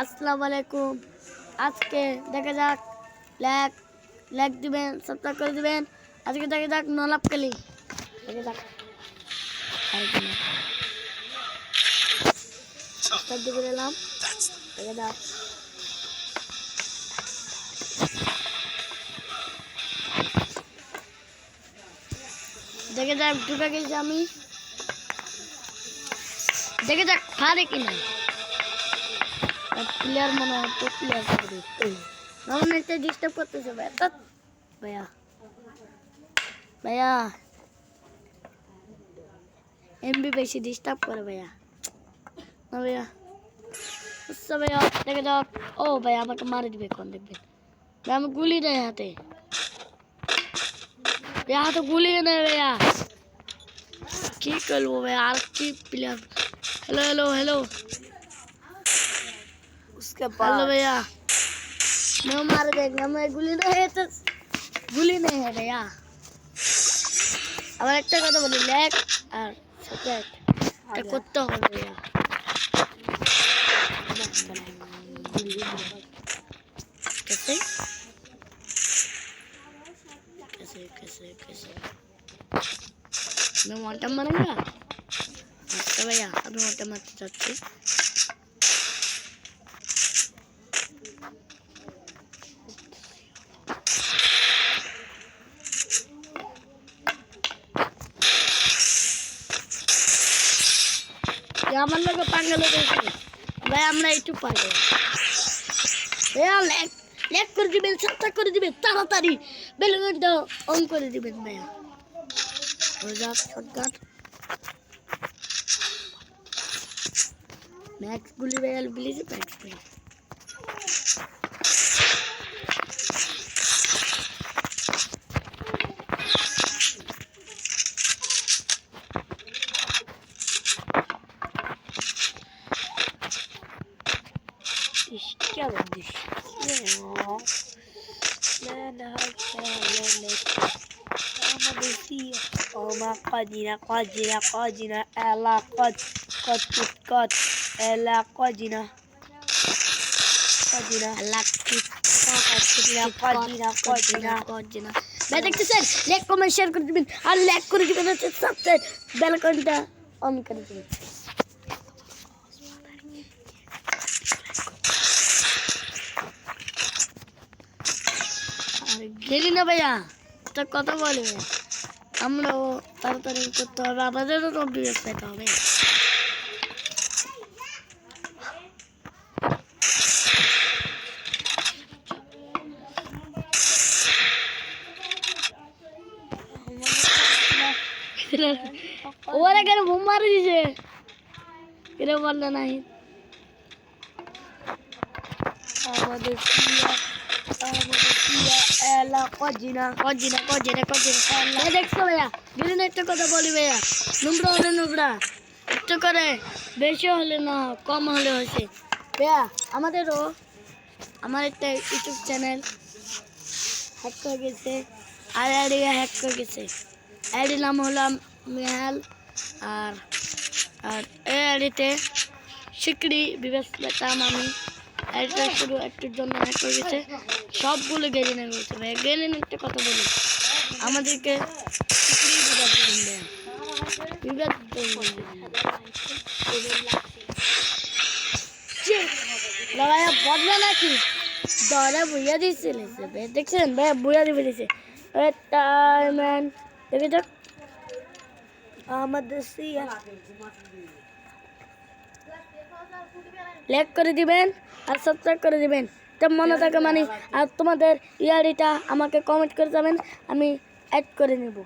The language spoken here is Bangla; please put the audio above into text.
আসসালামু আলাইকুম। আজকে দেখা যাক লাইক দিবেন, সাবস্ক্রাইব করে দিবেন। আজকে দেখা যাক নলাপ খেলি। দেখা যাক সাবস্ক্রাইব দিয়ে দিলাম। দেখা যাক ঢুকে গেছি আমি। দেখে যাক পারে কিনা। প্লেয়ার মনে হয় তো প্লেয়ার করে নরম একটা ডিস্টার্ব করতেছে ভাইয়া এমবি বেশি ডিস্টার্ব করে ভাইয়া। না ভাইয়া আচ্ছা ভাইয়া দেখে যাক। ও ভাইয়া আমাকে মারে দিবে কোন দেখবেন ভাই। আমি গুলি নেই হাতে হাতে গুলি নেই ভাইয়া। কি করবো ভাইয়া আর কি প্লেয়ার। हेलो हेलो हेलो उसके बाद हेलो भैया मैं मार देगा। मैं गुली नहीं है तो गुली नहीं है भैया। अब एक কথা বলি লেগ আর সাবজেক্ট এটা করতে হবে भैया। कैसे कैसे कैसे कैसे मैं वन टाइम मारूंगा। अच्छा भैया अभी वन टाइम मारते जाते আমার লোক পাঙ্গা লোক ভাই। আমরা একটু পাগল ভাইয়া। লেগ করে দিবেন, সাবস্ক্রাইব করে দিবেন, তাড়াতাড়ি বেল আইকনটা অন করে দিবেন ভাইয়া। হয়ে যাক শর্টকাট ম্যাক্স গুলি ভাইয়া প্লিজ ম্যাক্স গুলি। क्या बंदिश Oma qadina ela qad ela qadina ela qadina मैं देखते सर लाइक कमेंट शेयर कर दिबेन और लाइक করে দিবেন সাবস্ক্রাইব বেল আইকনটা অন করে দিবেন। গেলি না ভাইয়া তো কথা বলে আমরাও তাড়াতাড়ি করতে হবে। আমাদেরও তো বিবেক পেতে হবে। ওরা কেন বোম মারি দিছে এরা বললো নাই আমাদের দেখছো ভাইয়া। দিদিন একটা কথা বলি ভাইয়া, নোংরা হলে নোংরা একটু করে বেশি হলে না কম হলে হয়েছে ভাইয়া। আমার একটা ইউটিউব চ্যানেল হ্যাক করে গেছে আর আইডি হ্যাক করে গেছে। আইডির নাম হলো মেহাল আর আর এই আইডিতে শিকড়ি বিবেশ পেতাম আমি। আইডিটা শুধু একটুর জন্য হ্যাক করে গেছে। সবগুলো গেলিনে বলছে ভাই। গেলিন একটা কথা বলি আমাদেরকে ভাইয়া বদলা নাকি দরে বইয়া দিয়েছে দেখছেন ভাইয়া বইয়া দিয়ে দিয়েছে। দেখে যাক আমাদের লাইক করে দিবেন আর সাবস্ক্রাইব করে দিবেন। তো মনে থাকে মানে আর তোমাদের ইয়ারিটা আমাকে কমেন্ট করে যাবেন, আমি অ্যাড করে নেব।